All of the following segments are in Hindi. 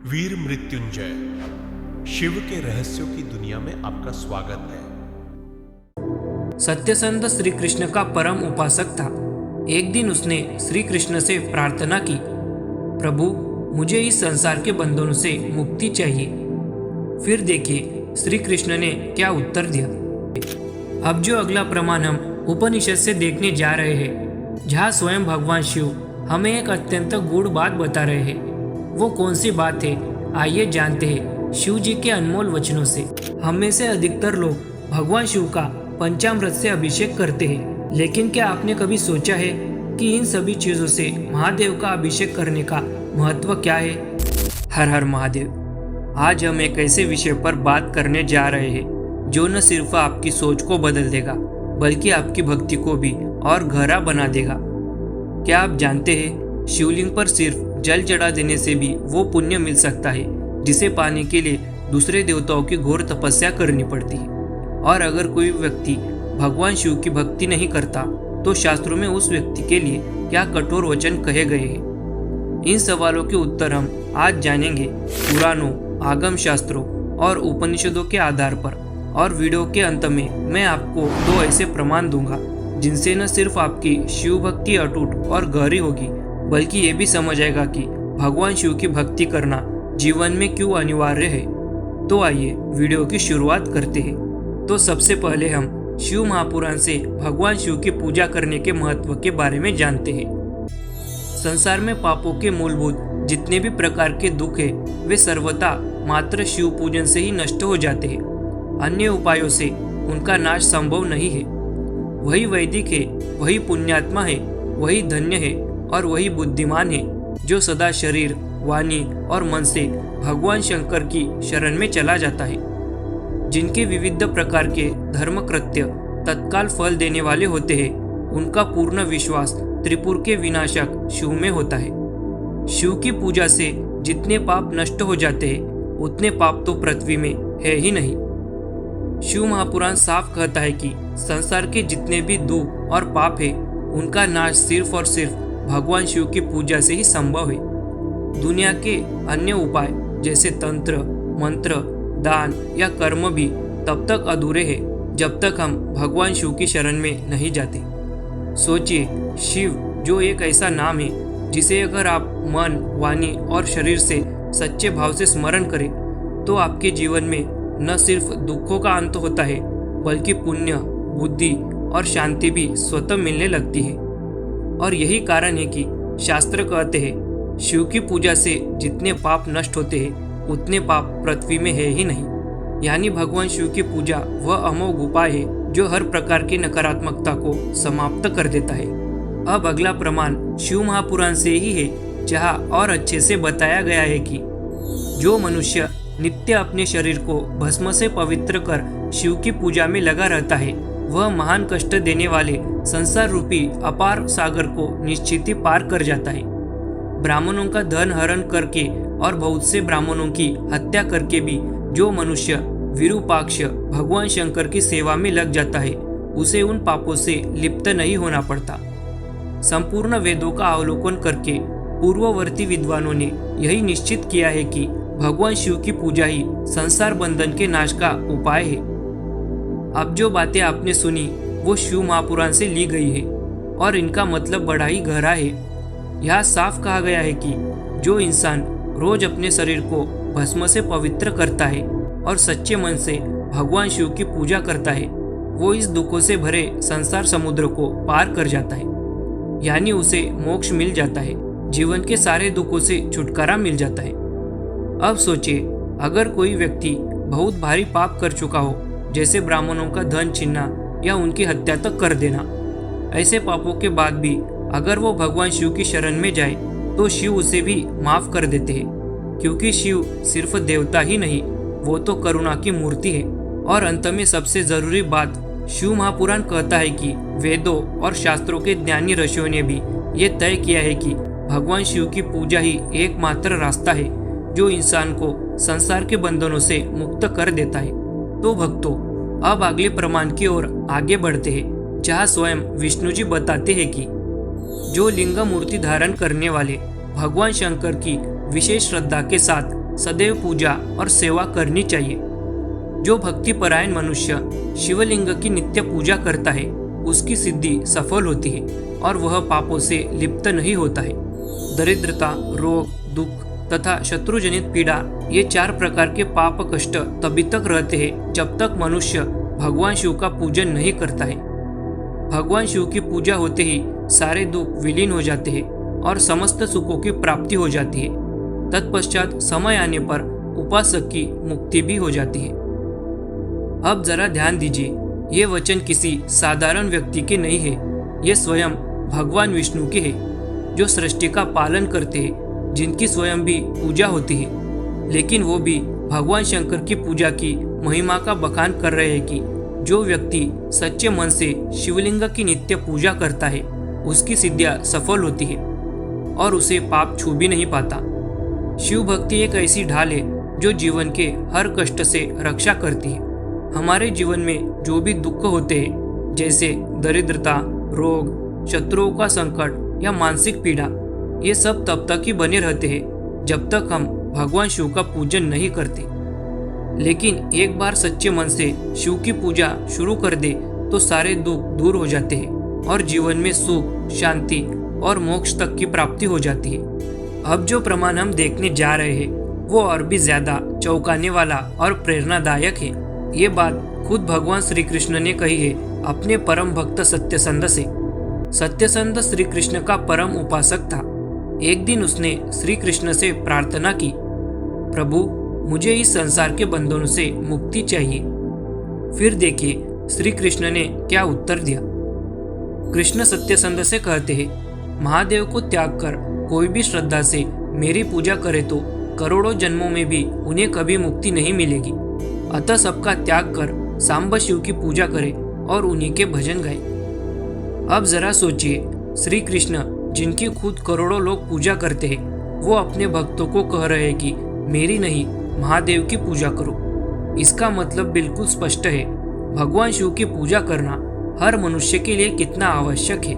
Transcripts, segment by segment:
वीर मृत्युंजय, शिव के रहस्यों की दुनिया में आपका स्वागत है। सत्यसंध श्री कृष्ण का परम उपासक था। एक दिन उसने श्री कृष्ण से प्रार्थना की, प्रभु मुझे इस संसार के बंधनों से मुक्ति चाहिए। फिर देखिए श्री कृष्ण ने क्या उत्तर दिया। अब जो अगला प्रमाण हम उपनिषद से देखने जा रहे हैं, जहाँ स्वयं भगवान शिव हमें एक अत्यंत गूढ़ बात बता रहे हैं। वो कौन सी बात है, आइए जानते हैं शिव जी के अनमोल वचनों से। हम में से अधिकतर लोग भगवान शिव का पंचामृत से अभिषेक करते हैं, लेकिन क्या आपने कभी सोचा है कि इन सभी चीजों से महादेव का अभिषेक करने का महत्व क्या है? हर हर महादेव। आज हम एक ऐसे विषय पर बात करने जा रहे हैं जो न सिर्फ आपकी सोच को बदल देगा, बल्कि आपकी भक्ति को भी और गहरा बना देगा। क्या आप जानते हैं, शिवलिंग पर सिर्फ जल चढ़ा देने से भी वो पुण्य मिल सकता है जिसे पाने के लिए दूसरे देवताओं की घोर तपस्या करनी पड़ती है। और अगर कोई व्यक्ति भगवान शिव की भक्ति नहीं करता तो शास्त्रों में उस व्यक्ति के लिए क्या कठोर वचन कहे गए हैं? इन सवालों के उत्तर हम आज जानेंगे पुराणों, आगम शास्त्रों और उपनिषदों के आधार पर। और वीडियो के अंत में मैं आपको दो ऐसे प्रमाण दूंगा जिनसे न सिर्फ आपकी शिव भक्ति अटूट और गहरी होगी, बल्कि ये भी समझ आएगा कि भगवान शिव की भक्ति करना जीवन में क्यों अनिवार्य है। तो आइए वीडियो की शुरुआत करते हैं। तो सबसे पहले हम शिव महापुराण से भगवान शिव की पूजा करने के महत्व के बारे में जानते हैं। संसार में पापों के मूलभूत जितने भी प्रकार के दुख है, वे सर्वथा मात्र शिव पूजन से ही नष्ट हो जाते हैं। अन्य उपायों से उनका नाश संभव नहीं है। वही वैदिक है, वही पुण्यात्मा है, वही धन्य है और वही बुद्धिमान है जो सदा शरीर, वाणी और मन से भगवान शंकर की शरण में चला जाता है। जिनके विविध प्रकार के धर्म कृत्य तत्काल फल देने वाले होते हैं, उनका पूर्ण विश्वास त्रिपुर के विनाशक शिव में होता है। शिव की पूजा से जितने पाप नष्ट हो जाते हैं, उतने पाप तो पृथ्वी में है ही नहीं। शिव महापुराण साफ कहता है कि संसार के जितने भी दुख और पाप है, उनका नाश सिर्फ और सिर्फ भगवान शिव की पूजा से ही संभव है। दुनिया के अन्य उपाय जैसे तंत्र, मंत्र, दान या कर्म भी तब तक अधूरे हैं जब तक हम भगवान शिव की शरण में नहीं जाते। सोचिए, शिव जो एक ऐसा नाम है जिसे अगर आप मन, वाणी और शरीर से सच्चे भाव से स्मरण करें तो आपके जीवन में न सिर्फ दुखों का अंत होता है, बल्कि पुण्य, बुद्धि और शांति भी स्वतः मिलने लगती है। और यही कारण है कि शास्त्र कहते हैं, शिव की पूजा से जितने पाप नष्ट होते हैं, उतने पाप पृथ्वी में है ही नहीं। यानी भगवान शिव की पूजा वह अमोघ उपाय है जो हर प्रकार की नकारात्मकता को समाप्त कर देता है। अब अगला प्रमाण शिव महापुराण से ही है, जहाँ और अच्छे से बताया गया है कि जो मनुष्य नित्य अपने शरीर को भस्म से पवित्र कर शिव की पूजा में लगा रहता है, वह महान कष्ट देने वाले संसार रूपी अपार सागर को निश्चित ही पार कर जाता है। ब्राह्मणों का धन हरण करके और बहुत से ब्राह्मणों की हत्या करके भी जो मनुष्य विरूपाक्ष भगवान शंकर की सेवा में लग जाता है, उसे उन पापों से लिप्त नहीं होना पड़ता। संपूर्ण वेदों का अवलोकन करके पूर्ववर्ती विद्वानों ने यही निश्चित किया है कि भगवान शिव की पूजा ही संसार बंधन के नाश का उपाय है। अब जो बातें आपने सुनी वो शिव महापुराण से ली गई है और इनका मतलब बड़ा ही गहरा है। यहाँ साफ कहा गया है कि जो इंसान रोज अपने शरीर को भस्म से पवित्र करता है और सच्चे मन से भगवान शिव की पूजा करता है, वो इस दुखों से भरे संसार समुद्र को पार कर जाता है। यानी उसे मोक्ष मिल जाता है, जीवन के सारे दुखों से छुटकारा मिल जाता है। अब सोचिए, अगर कोई व्यक्ति बहुत भारी पाप कर चुका हो, जैसे ब्राह्मणों का धन छीनना या उनकी हत्या तक कर देना, ऐसे पापों के बाद भी अगर वो भगवान शिव की शरण में जाए तो शिव उसे भी माफ कर देते हैं, क्योंकि शिव सिर्फ देवता ही नहीं, वो तो करुणा की मूर्ति है। और अंत में सबसे जरूरी बात, शिव महापुराण कहता है कि वेदों और शास्त्रों के ज्ञानी ऋषियों ने भी ये तय किया है कि भगवान शिव की पूजा ही एकमात्र रास्ता है जो इंसान को संसार के बंधनों से मुक्त कर देता है। तो भक्तों, अब अगले प्रमाण की ओर आगे बढ़ते हैं, जहाँ स्वयं विष्णु जी बताते हैं कि जो लिंग मूर्ति धारण करने वाले भगवान शंकर की विशेष श्रद्धा के साथ सदैव पूजा और सेवा करनी चाहिए। जो भक्तिपरायण मनुष्य शिवलिंग की नित्य पूजा करता है उसकी सिद्धि सफल होती है और वह पापों से लिप्त नहीं होता है। दरिद्रता, रोग, दुख तथा शत्रुजनित पीड़ा, ये 4 प्रकार के पाप कष्ट तभी तक रहते हैं जब तक मनुष्य भगवान शिव का पूजन नहीं करता है। भगवान शिव की पूजा होते ही सारे दुख विलीन हो जाते हैं और समस्त सुखों की प्राप्ति हो जाती है। तत्पश्चात समय आने पर उपासक की मुक्ति भी हो जाती है। अब जरा ध्यान दीजिए, ये वचन किसी साधारण व्यक्ति के नहीं है, ये स्वयं भगवान विष्णु के है, जो सृष्टि का पालन करते हैं, जिनकी स्वयं भी पूजा होती है। लेकिन वो भी भगवान शंकर की पूजा की महिमा का बखान कर रहे हैं कि जो व्यक्ति सच्चे मन से शिवलिंग की नित्य पूजा करता है उसकी सिद्धियां सफल होती है और उसे पाप छू भी नहीं पाता। शिव भक्ति एक ऐसी ढाल है जो जीवन के हर कष्ट से रक्षा करती है। हमारे जीवन में जो भी दुख होते हैं, जैसे दरिद्रता, रोग, शत्रुओं का संकट या मानसिक पीड़ा, ये सब तब तक ही बने रहते हैं जब तक हम भगवान शिव का पूजन नहीं करते। लेकिन एक बार सच्चे मन से शिव की पूजा शुरू कर दे तो सारे दुख दूर हो जाते हैं और जीवन में सुख, शांति और मोक्ष तक की प्राप्ति हो जाती है। अब जो प्रमाण हम देखने जा रहे हैं वो और भी ज्यादा चौंकाने वाला और प्रेरणादायक है। ये बात खुद भगवान श्री कृष्ण ने कही है अपने परम भक्त सत्यसंध से। सत्यसंध श्री कृष्ण का परम उपासक था। एक दिन उसने श्री कृष्ण से प्रार्थना की, प्रभु मुझे इस संसार के बंधनों से मुक्ति चाहिए। फिर देखिए श्री कृष्ण ने क्या उत्तर दिया। कृष्ण सत्यसंध से कहते हैं, महादेव को त्याग कर कोई भी श्रद्धा से मेरी पूजा करे तो करोड़ों जन्मों में भी उन्हें कभी मुक्ति नहीं मिलेगी। अतः सबका त्याग कर सांब शिव की पूजा करे और उन्हीं के भजन गाए। अब जरा सोचिए, श्री कृष्ण जिनकी खुद करोड़ों लोग पूजा करते हैं, वो अपने भक्तों को कह रहे हैं कि मेरी नहीं महादेव की पूजा करो। इसका मतलब बिल्कुल स्पष्ट है, भगवान शिव की पूजा करना हर मनुष्य के लिए कितना आवश्यक है।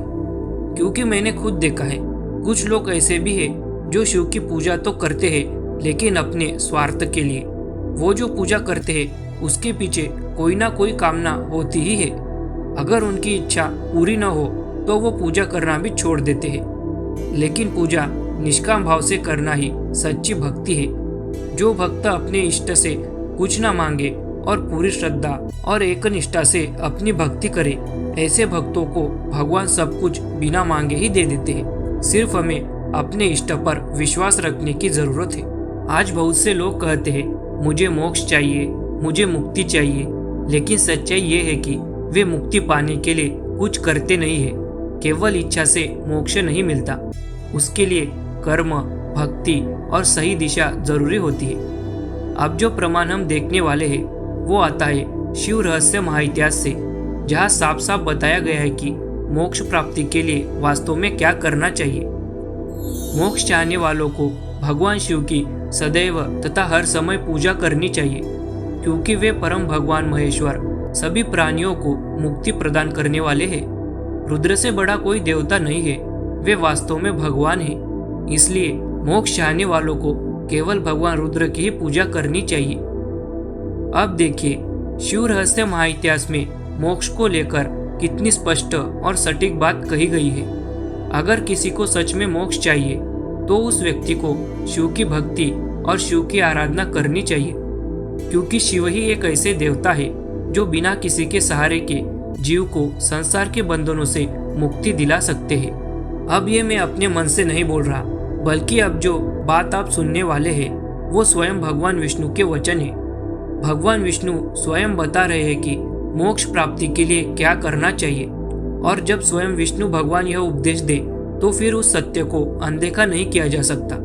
क्योंकि मैंने खुद देखा है, कुछ लोग ऐसे भी हैं जो शिव की पूजा तो करते हैं लेकिन अपने स्वार्थ के लिए। वो जो पूजा करते हैं उसके पीछे कोई ना कोई कामना होती ही है। अगर उनकी इच्छा पूरी न हो तो वो पूजा करना भी छोड़ देते हैं। लेकिन पूजा निष्काम भाव से करना ही सच्ची भक्ति है। जो भक्त अपने इष्ट से कुछ न मांगे और पूरी श्रद्धा और एक निष्ठा से अपनी भक्ति करे, ऐसे भक्तों को भगवान सब कुछ बिना मांगे ही दे देते हैं। सिर्फ हमें अपने इष्ट पर विश्वास रखने की जरूरत है। आज बहुत से लोग कहते हैं मुझे मोक्ष चाहिए, मुझे मुक्ति चाहिए, लेकिन सच्चाई ये है कि वे मुक्ति पाने के लिए कुछ करते नहीं है। केवल इच्छा से मोक्ष नहीं मिलता, उसके लिए कर्म, भक्ति और सही दिशा जरूरी होती है। अब जो प्रमाण हम देखने वाले हैं वो आता है शिव रहस्य महाइतिहास से, जहाँ साफ साफ बताया गया है कि मोक्ष प्राप्ति के लिए वास्तव में क्या करना चाहिए। मोक्ष चाहने वालों को भगवान शिव की सदैव तथा हर समय पूजा करनी चाहिए, क्योंकि वे परम भगवान महेश्वर सभी प्राणियों को मुक्ति प्रदान करने वाले हैं। रुद्र से बड़ा कोई देवता नहीं है, वे वास्तव में भगवान हैं। इसलिए मोक्ष चाहने वालों को केवल भगवान रुद्र की ही पूजा करनी चाहिए। अब देखिए शिव रहस्य महाइतिहास में मोक्ष को लेकर कितनी स्पष्ट और सटीक बात कही गई है। अगर किसी को सच में मोक्ष चाहिए तो उस व्यक्ति को शिव की भक्ति और शिव की आराधना करनी चाहिए, क्योंकि शिव ही एक ऐसे देवता है जो बिना किसी के सहारे के जीव को संसार के बंधनों से मुक्ति दिला सकते हैं। अब ये मैं अपने मन से नहीं बोल रहा, बल्कि अब जो बात आप सुनने वाले हैं वो स्वयं भगवान विष्णु के वचन है। भगवान विष्णु स्वयं बता रहे हैं कि मोक्ष प्राप्ति के लिए क्या करना चाहिए, और जब स्वयं विष्णु भगवान यह उपदेश दे तो फिर उस सत्य को अनदेखा नहीं किया जा सकता।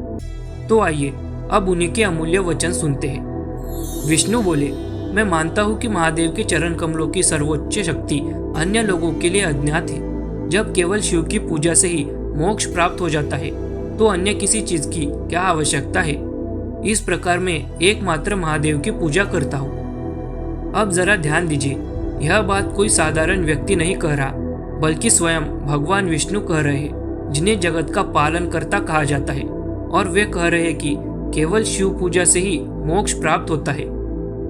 तो आइए अब उन्हीं के अमूल्य वचन सुनते हैं। विष्णु बोले, मैं मानता हूँ कि महादेव के चरण कमलों की सर्वोच्च शक्ति अन्य लोगों के लिए अज्ञात है। जब केवल शिव की पूजा से ही मोक्ष प्राप्त हो जाता है तो अन्य किसी चीज की क्या आवश्यकता है। इस प्रकार मैं एकमात्र महादेव की पूजा करता हूँ। अब जरा ध्यान दीजिए, यह बात कोई साधारण व्यक्ति नहीं कह रहा, बल्कि स्वयं भगवान विष्णु कह रहे हैं, जिन्हें जगत का पालन कर्ता कहा जाता है। और वे कह रहे हैं कि केवल शिव पूजा से ही मोक्ष प्राप्त होता है।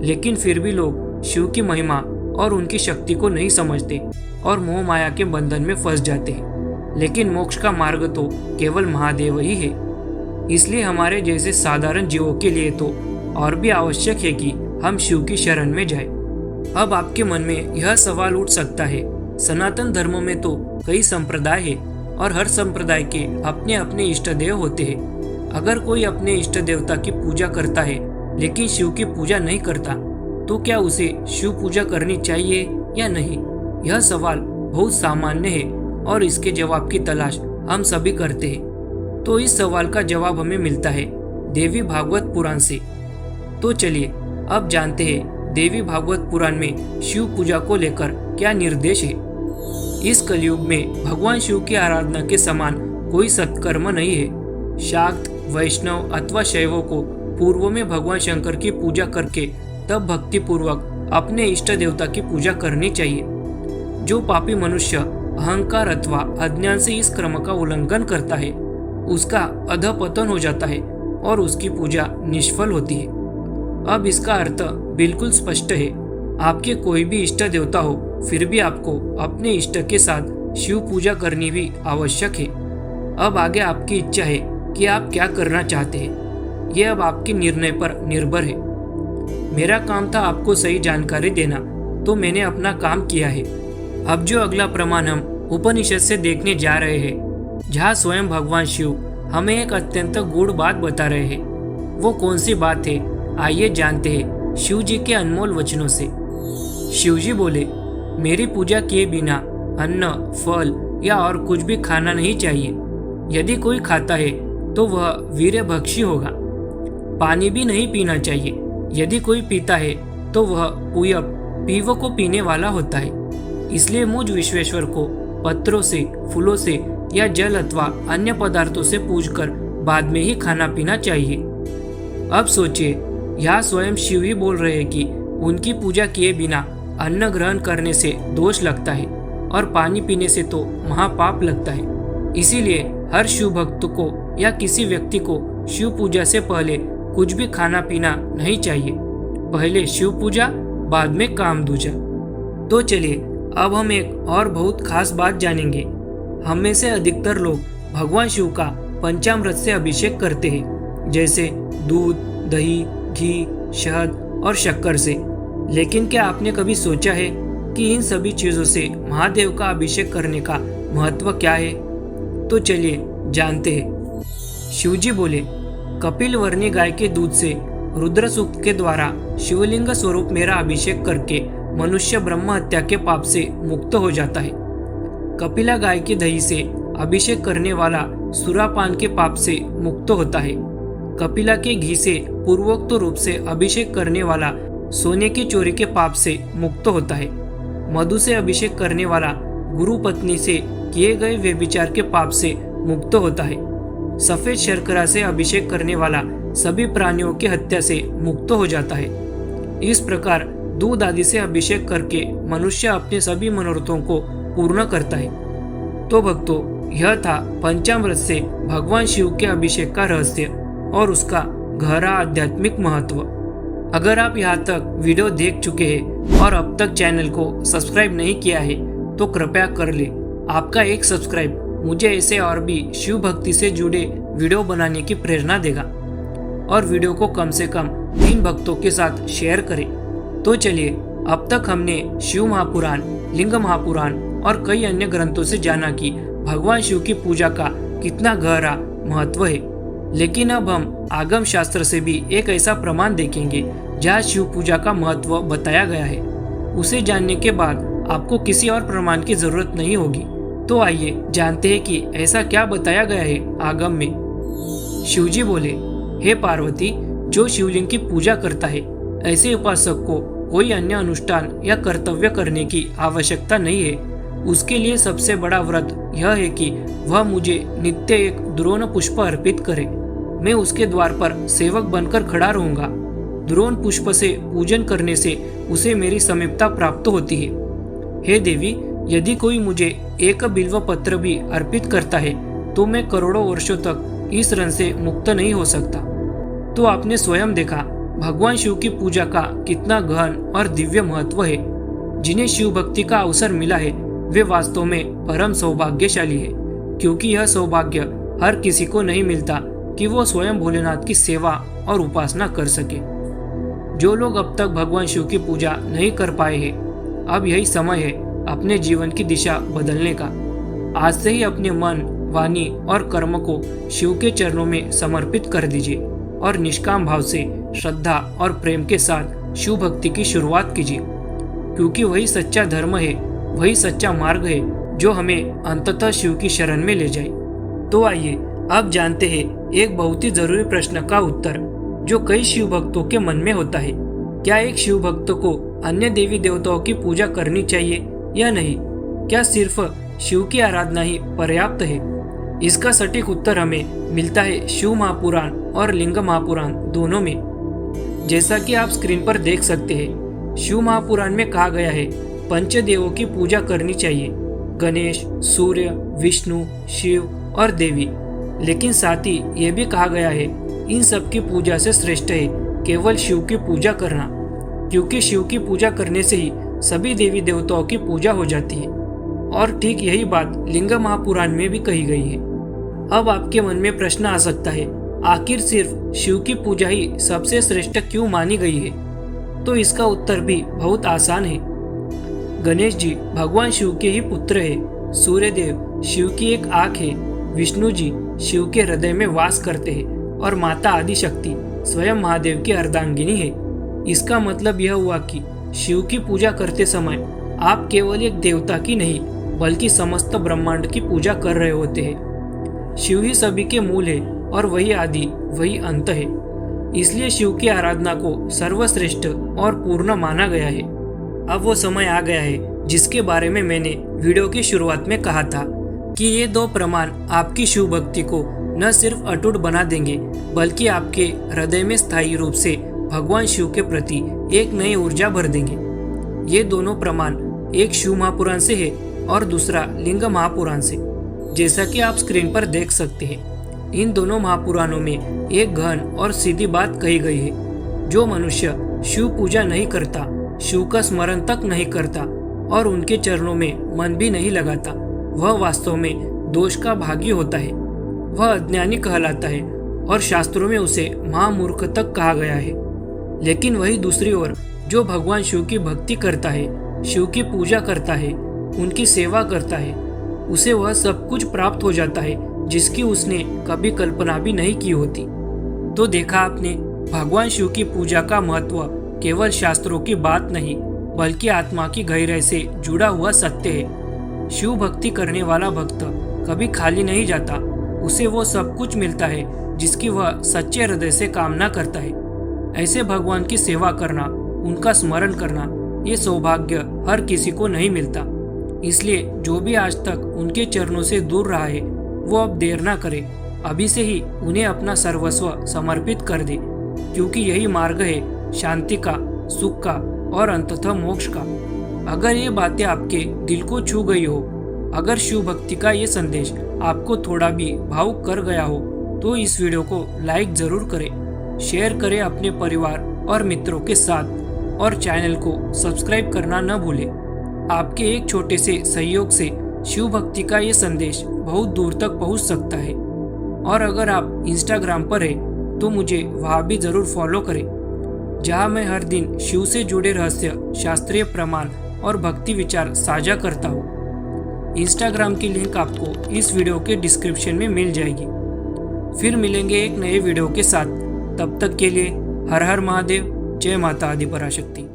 लेकिन फिर भी लोग शिव की महिमा और उनकी शक्ति को नहीं समझते और मोह माया के बंधन में फंस जाते हैं। लेकिन मोक्ष का मार्ग तो केवल महादेव ही है। इसलिए हमारे जैसे साधारण जीवों के लिए तो और भी आवश्यक है कि हम शिव की शरण में जाएं। अब आपके मन में यह सवाल उठ सकता है, सनातन धर्म में तो कई संप्रदाय है और हर संप्रदाय के अपने अपने इष्ट देव होते हैं। अगर कोई अपने इष्ट देवता की पूजा करता है लेकिन शिव की पूजा नहीं करता, तो क्या उसे शिव पूजा करनी चाहिए या नहीं? यह सवाल बहुत सामान्य है और इसके जवाब की तलाश हम सभी करते हैं। तो इस सवाल का जवाब हमें मिलता है देवी भागवत पुराण से। तो चलिए अब जानते हैं देवी भागवत पुराण में शिव पूजा को लेकर क्या निर्देश है। इस कलयुग में भगवान शिव की आराधना के समान कोई सत्कर्म नहीं है। शाक्त, वैष्णव अथवा शैवों को पूर्व में भगवान शंकर की पूजा करके तब भक्ति पूर्वक अपने इष्ट देवता की पूजा करनी चाहिए। जो पापी मनुष्य अहंकार अथवा अज्ञान से इस क्रम का उल्लंघन करता है, उसका अधपतन हो जाता है और उसकी पूजा निष्फल होती है। अब इसका अर्थ बिल्कुल स्पष्ट है। आपके कोई भी इष्ट देवता हो, फिर भी आपको अपने इष्ट के साथ शिव पूजा करनी भी आवश्यक है। अब आगे आपकी इच्छा है कि आप क्या करना चाहते हैं। यह अब आपके निर्णय पर निर्भर है। मेरा काम था आपको सही जानकारी देना, तो मैंने अपना काम किया है। अब जो अगला प्रमाण हम उपनिषद से देखने जा रहे हैं, जहाँ स्वयं भगवान शिव हमें एक अत्यंत गूढ़ बात बता रहे हैं। वो कौन सी बात है, आइए जानते हैं शिव जी के अनमोल वचनों से। शिव जी बोले, मेरी पूजा किए बिना अन्न, फल या और कुछ भी खाना नहीं चाहिए। यदि कोई खाता है तो वह वीर्यभक्षी होगा। पानी भी नहीं पीना चाहिए। यदि कोई पीता है तो वह पूयप, पीव को पीने वाला होता है। इसलिए मुझ विश्वेश्वर को पत्रों से, फूलों से या जल अथवा अन्य पदार्थों से पूजकर बाद में ही खाना पीना चाहिए। अब सोचिए, यहाँ स्वयं शिव ही बोल रहे हैं कि उनकी पूजा किए बिना अन्न ग्रहण करने से दोष लगता है और पानी पीने से तो महापाप लगता है। इसीलिए हर शिव भक्त को या किसी व्यक्ति को शिव पूजा से पहले कुछ भी खाना पीना नहीं चाहिए। पहले शिव पूजा, बाद में काम दूजा। तो चलिए अब हम एक और बहुत खास बात जानेंगे। हम में से अधिकतर लोग भगवान शिव का पंचामृत से अभिषेक करते हैं, जैसे दूध, दही, घी, शहद और शक्कर से। लेकिन क्या आपने कभी सोचा है कि इन सभी चीजों से महादेव का अभिषेक करने का महत्व क्या है? तो चलिए जानते हैं। शिवजी बोले, कपिल वर्णी गाय के दूध से रुद्र सूक्त के द्वारा शिवलिंग स्वरूप मेरा अभिषेक करके मनुष्य ब्रह्म हत्या के पाप से मुक्त हो जाता है। कपिला गाय के दही से अभिषेक करने वाला सुरापान के पाप से मुक्त होता है। कपिला के घी से पूर्वोक्त रूप से अभिषेक करने वाला सोने की चोरी के पाप से मुक्त होता है। मधु से अभिषेक करने वाला गुरु पत्नी से किए गए व्यभिचार के पाप से मुक्त होता है। सफेद शर्करा से अभिषेक करने वाला सभी प्राणियों की हत्या से मुक्त हो जाता है। इस प्रकार दूध आदि से अभिषेक करके मनुष्य अपने सभी मनोरथों को पूर्ण करता है। तो भक्तों, यह था पंचामृत से भगवान शिव के अभिषेक का रहस्य और उसका गहरा आध्यात्मिक महत्व। अगर आप यहाँ तक वीडियो देख चुके हैं और अब तक चैनल को सब्सक्राइब नहीं किया है तो कृपया कर ले। आपका एक सब्सक्राइब मुझे ऐसे और भी शिव भक्ति से जुड़े वीडियो बनाने की प्रेरणा देगा। और वीडियो को कम से कम 3 भक्तों के साथ शेयर करें। तो चलिए, अब तक हमने शिव महापुराण, लिंग महापुराण और कई अन्य ग्रंथों से जाना कि भगवान शिव की पूजा का कितना गहरा महत्व है। लेकिन अब हम आगम शास्त्र से भी एक ऐसा प्रमाण देखेंगे जहाँ शिव पूजा का महत्व बताया गया है। उसे जानने के बाद आपको किसी और प्रमाण की जरूरत नहीं होगी। तो आइए जानते हैं कि ऐसा क्या बताया गया है आगम में। शिवजी बोले, हे पार्वती, जो शिवलिंग की पूजा करता है ऐसे उपासक को कोई अन्य अनुष्ठान या कर्तव्य करने की आवश्यकता नहीं है। उसके लिए सबसे बड़ा व्रत यह है कि वह मुझे नित्य एक द्रोण पुष्प अर्पित करे। मैं उसके द्वार पर सेवक बनकर खड़ा रहूंगा। द्रोण पुष्प से पूजन करने से उसे मेरी समीपता प्राप्त होती है। हे देवी, यदि कोई मुझे एक बिल्व पत्र भी अर्पित करता है तो मैं करोड़ों वर्षों तक इस रण से मुक्त नहीं हो सकता। तो आपने स्वयं देखा भगवान शिव की पूजा का कितना गहन और दिव्य महत्व है। जिन्हें शिव भक्ति का अवसर मिला है वे वास्तव में परम सौभाग्यशाली है, क्योंकि यह सौभाग्य हर किसी को नहीं मिलता कि वो स्वयं भोलेनाथ की सेवा और उपासना कर सके। जो लोग अब तक भगवान शिव की पूजा नहीं कर पाए हैं, अब यही समय है अपने जीवन की दिशा बदलने का। आज से ही अपने मन, वाणी और कर्म को शिव के चरणों में समर्पित कर दीजिए और निष्काम भाव से श्रद्धा और प्रेम के साथ शिव भक्ति की शुरुआत कीजिए, क्योंकि वही सच्चा धर्म है, वही सच्चा मार्ग है जो हमें अंततः शिव की शरण में ले जाए। तो आइए अब जानते हैं एक बहुत ही जरूरी प्रश्न का उत्तर जो कई शिव भक्तों के मन में होता है। क्या एक शिव भक्त को अन्य देवी देवताओं की पूजा करनी चाहिए या नहीं? क्या सिर्फ शिव की आराधना ही पर्याप्त है? इसका सटीक उत्तर हमें मिलता है शिव महापुराण और लिंग महापुराण दोनों में। जैसा कि आप स्क्रीन पर देख सकते हैं, शिव महापुराण में कहा गया है पंचदेवों की पूजा करनी चाहिए, गणेश, सूर्य, विष्णु, शिव और देवी। लेकिन साथ ही ये भी कहा गया है इन सब की पूजा से श्रेष्ठ है केवल शिव की पूजा करना, क्योंकि शिव की पूजा करने से ही सभी देवी देवताओं की पूजा हो जाती है। और ठीक यही बात लिंग महापुराण में भी कही गई है। अब आपके मन में प्रश्न आ सकता है, आखिर सिर्फ शिव की पूजा ही सबसे श्रेष्ठ क्यों मानी गई है? तो इसका उत्तर भी बहुत आसान है। गणेश जी भगवान शिव के ही पुत्र है, सूर्यदेव शिव की एक आंख है, विष्णु जी शिव के हृदय में वास करते हैं और माता आदि शक्ति स्वयं महादेव की अर्धांगिनी है। इसका मतलब यह हुआ कि शिव की पूजा करते समय आप केवल एक देवता की नहीं बल्कि समस्त ब्रह्मांड की पूजा कर रहे होते हैं। शिव ही सभी के मूल है और वही आदि वही अंत है। इसलिए शिव की आराधना को सर्वश्रेष्ठ और पूर्ण माना गया है। अब वो समय आ गया है जिसके बारे में मैंने वीडियो की शुरुआत में कहा था कि ये दो प्रमाण आपकी शिव भक्ति को न सिर्फ अटूट बना देंगे बल्कि आपके हृदय में स्थायी रूप से भगवान शिव के प्रति एक नई ऊर्जा भर देंगे। ये दोनों प्रमाण एक शिव महापुराण से है और दूसरा लिंग महापुराण से। जैसा कि आप स्क्रीन पर देख सकते हैं, इन दोनों महापुराणों में एक गहन और सीधी बात कही गई है। जो मनुष्य शिव पूजा नहीं करता, शिव का स्मरण तक नहीं करता और उनके चरणों में मन भी नहीं लगाता, वह वास्तव में दोष का भागी होता है। वह अज्ञानी कहलाता है और शास्त्रों में उसे महामूर्ख तक कहा गया है। लेकिन वही दूसरी ओर जो भगवान शिव की भक्ति करता है, शिव की पूजा करता है, उनकी सेवा करता है, उसे वह सब कुछ प्राप्त हो जाता है जिसकी उसने कभी कल्पना भी नहीं की होती। तो देखा आपने, भगवान शिव की पूजा का महत्व केवल शास्त्रों की बात नहीं बल्कि आत्मा की गहराई से जुड़ा हुआ सत्य है। शिव भक्ति करने वाला भक्त कभी खाली नहीं जाता, उसे वो सब कुछ मिलता है जिसकी वह सच्चे हृदय से कामना करता है। ऐसे भगवान की सेवा करना, उनका स्मरण करना, ये सौभाग्य हर किसी को नहीं मिलता। इसलिए जो भी आज तक उनके चरणों से दूर रहा है वो अब देर ना करे, अभी से ही उन्हें अपना सर्वस्व समर्पित कर दे, क्योंकि यही मार्ग है शांति का, सुख का और अंततः मोक्ष का। अगर ये बातें आपके दिल को छू गई हो, अगर शिव भक्ति का ये संदेश आपको थोड़ा भी भावुक कर गया हो, तो इस वीडियो को लाइक जरूर करें, शेयर करें अपने परिवार और मित्रों के साथ और चैनल को सब्सक्राइब करना न भूलें। आपके एक छोटे से सहयोग से शिव भक्ति का ये संदेश बहुत दूर तक पहुंच सकता है। और अगर आप इंस्टाग्राम पर हैं तो मुझे वहाँ भी ज़रूर फॉलो करें, जहाँ मैं हर दिन शिव से जुड़े रहस्य, शास्त्रीय प्रमाण और भक्ति विचार साझा करता हूँ। इंस्टाग्राम की लिंक आपको इस वीडियो के डिस्क्रिप्शन में मिल जाएगी। फिर मिलेंगे एक नए वीडियो के साथ, तब तक के लिए हर हर महादेव, जय माता आदि पराशक्ति।